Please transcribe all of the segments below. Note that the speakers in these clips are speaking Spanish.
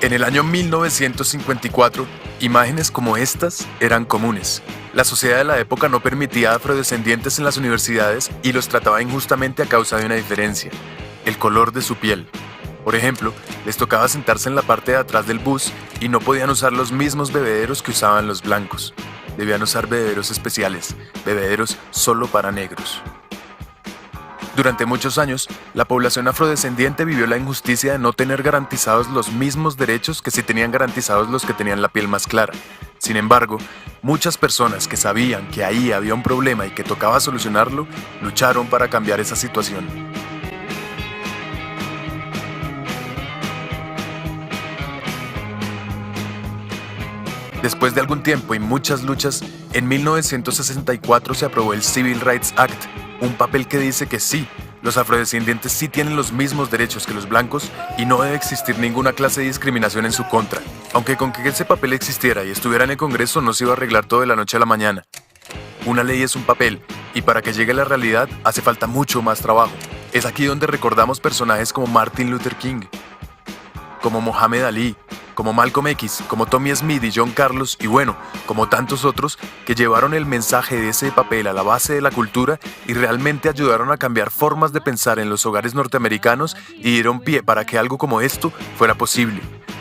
En el año 1954, imágenes como estas eran comunes. La sociedad de la época no permitía a afrodescendientes en las universidades y los trataba injustamente a causa de una diferencia: el color de su piel. Por ejemplo, les tocaba sentarse en la parte de atrás del bus y no podían usar los mismos bebederos que usaban los blancos. Debían usar bebederos especiales, bebederos solo para negros. Durante muchos años, la población afrodescendiente vivió la injusticia de no tener garantizados los mismos derechos que sí tenían garantizados los que tenían la piel más clara. Sin embargo, muchas personas que sabían que ahí había un problema y que tocaba solucionarlo, lucharon para cambiar esa situación. Después de algún tiempo y muchas luchas, en 1964 se aprobó el Civil Rights Act, un papel que dice que sí, los afrodescendientes sí tienen los mismos derechos que los blancos y no debe existir ninguna clase de discriminación en su contra. Aunque con que ese papel existiera y estuviera en el Congreso no se iba a arreglar todo de la noche a la mañana. Una ley es un papel, y para que llegue a la realidad hace falta mucho más trabajo. Es aquí donde recordamos personajes como Martin Luther King, como Mohamed Ali, como Malcolm X, como Tommy Smith y John Carlos, y bueno, como tantos otros que llevaron el mensaje de ese papel a la base de la cultura y realmente ayudaron a cambiar formas de pensar en los hogares norteamericanos y dieron pie para que algo como esto fuera posible,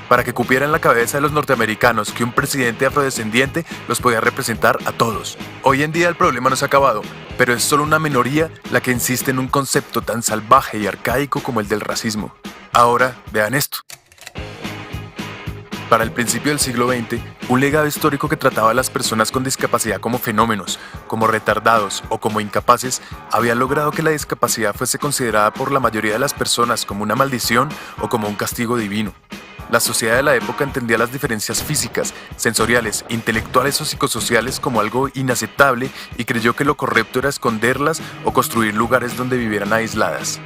para que cupiera en la cabeza de los norteamericanos que un presidente afrodescendiente los podía representar a todos. Hoy en día el problema no se ha acabado, pero es solo una minoría la que insiste en un concepto tan salvaje y arcaico como el del racismo. Ahora, vean esto. Para el principio del siglo XX, un legado histórico que trataba a las personas con discapacidad como fenómenos, como retardados o como incapaces, había logrado que la discapacidad fuese considerada por la mayoría de las personas como una maldición o como un castigo divino. La sociedad de la época entendía las diferencias físicas, sensoriales, intelectuales o psicosociales como algo inaceptable y creyó que lo correcto era esconderlas o construir lugares donde vivieran aisladas.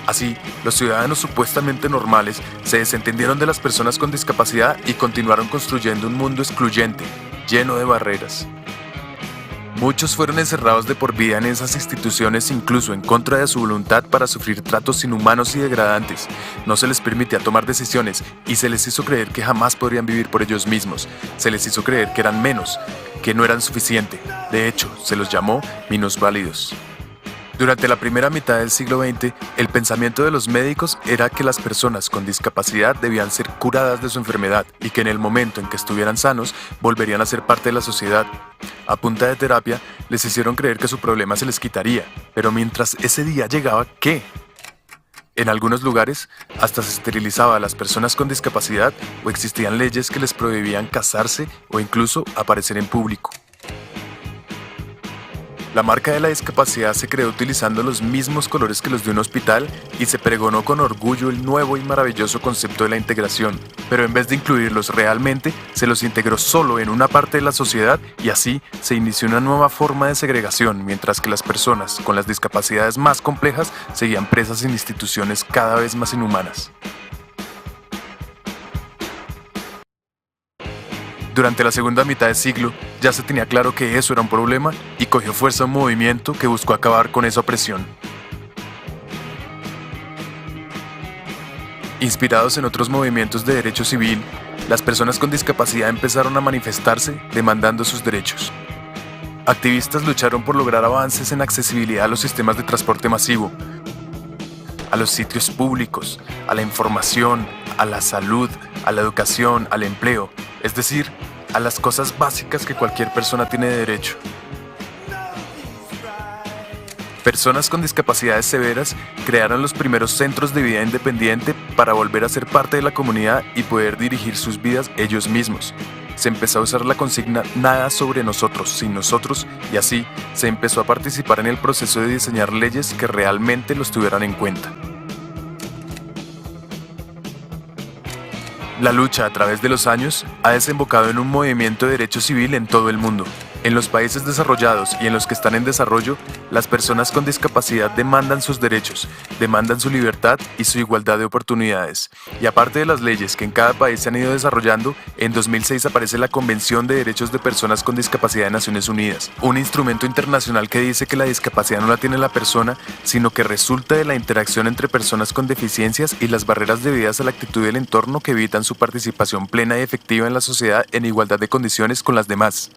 Así, los ciudadanos supuestamente normales se desentendieron de las personas con discapacidad y continuaron construyendo un mundo excluyente, lleno de barreras. Muchos fueron encerrados de por vida en esas instituciones, incluso en contra de su voluntad, para sufrir tratos inhumanos y degradantes. No se les permitía tomar decisiones y se les hizo creer que jamás podrían vivir por ellos mismos. Se les hizo creer que eran menos, que no eran suficiente. De hecho, se los llamó minusválidos. Durante la primera mitad del siglo XX, el pensamiento de los médicos era que las personas con discapacidad debían ser curadas de su enfermedad y que en el momento en que estuvieran sanos, volverían a ser parte de la sociedad. A punta de terapia, les hicieron creer que su problema se les quitaría, pero mientras ese día llegaba, ¿qué? En algunos lugares, hasta se esterilizaba a las personas con discapacidad o existían leyes que les prohibían casarse o incluso aparecer en público. La marca de la discapacidad se creó utilizando los mismos colores que los de un hospital y se pregonó con orgullo el nuevo y maravilloso concepto de la integración, pero en vez de incluirlos realmente, se los integró solo en una parte de la sociedad y así se inició una nueva forma de segregación, mientras que las personas con las discapacidades más complejas seguían presas en instituciones cada vez más inhumanas. Durante la segunda mitad del siglo, ya se tenía claro que eso era un problema y cogió fuerza un movimiento que buscó acabar con esa opresión. Inspirados en otros movimientos de derecho civil, las personas con discapacidad empezaron a manifestarse demandando sus derechos. Activistas lucharon por lograr avances en accesibilidad a los sistemas de transporte masivo, a los sitios públicos, a la información, a la salud, a la educación, al empleo, es decir, a las cosas básicas que cualquier persona tiene derecho. Personas con discapacidades severas crearon los primeros centros de vida independiente para volver a ser parte de la comunidad y poder dirigir sus vidas ellos mismos. Se empezó a usar la consigna "nada sobre nosotros, sin nosotros", y así se empezó a participar en el proceso de diseñar leyes que realmente los tuvieran en cuenta. La lucha a través de los años ha desembocado en un movimiento de derecho civil en todo el mundo. En los países desarrollados y en los que están en desarrollo, las personas con discapacidad demandan sus derechos, demandan su libertad y su igualdad de oportunidades. Y aparte de las leyes que en cada país se han ido desarrollando, en 2006 aparece la Convención de Derechos de Personas con Discapacidad de Naciones Unidas, un instrumento internacional que dice que la discapacidad no la tiene la persona, sino que resulta de la interacción entre personas con deficiencias y las barreras debidas a la actitud del entorno que evitan su participación plena y efectiva en la sociedad en igualdad de condiciones con las demás.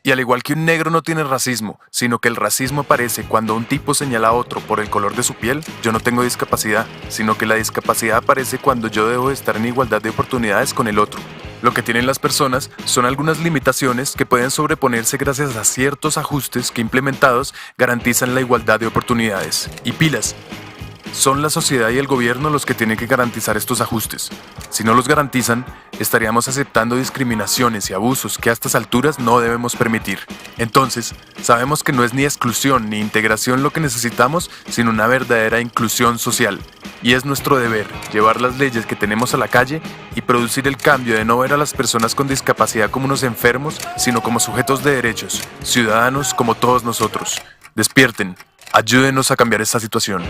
Y al igual que un negro no tiene racismo, sino que el racismo aparece cuando un tipo señala a otro por el color de su piel, yo no tengo discapacidad, sino que la discapacidad aparece cuando yo debo de estar en igualdad de oportunidades con el otro. Lo que tienen las personas son algunas limitaciones que pueden sobreponerse gracias a ciertos ajustes que implementados garantizan la igualdad de oportunidades. Y pilas, son la sociedad y el gobierno los que tienen que garantizar estos ajustes. Si no los garantizan, estaríamos aceptando discriminaciones y abusos que a estas alturas no debemos permitir. Entonces, sabemos que no es ni exclusión ni integración lo que necesitamos, sino una verdadera inclusión social. Y es nuestro deber llevar las leyes que tenemos a la calle y producir el cambio de no ver a las personas con discapacidad como unos enfermos, sino como sujetos de derechos, ciudadanos como todos nosotros. Despierten, ayúdenos a cambiar esta situación.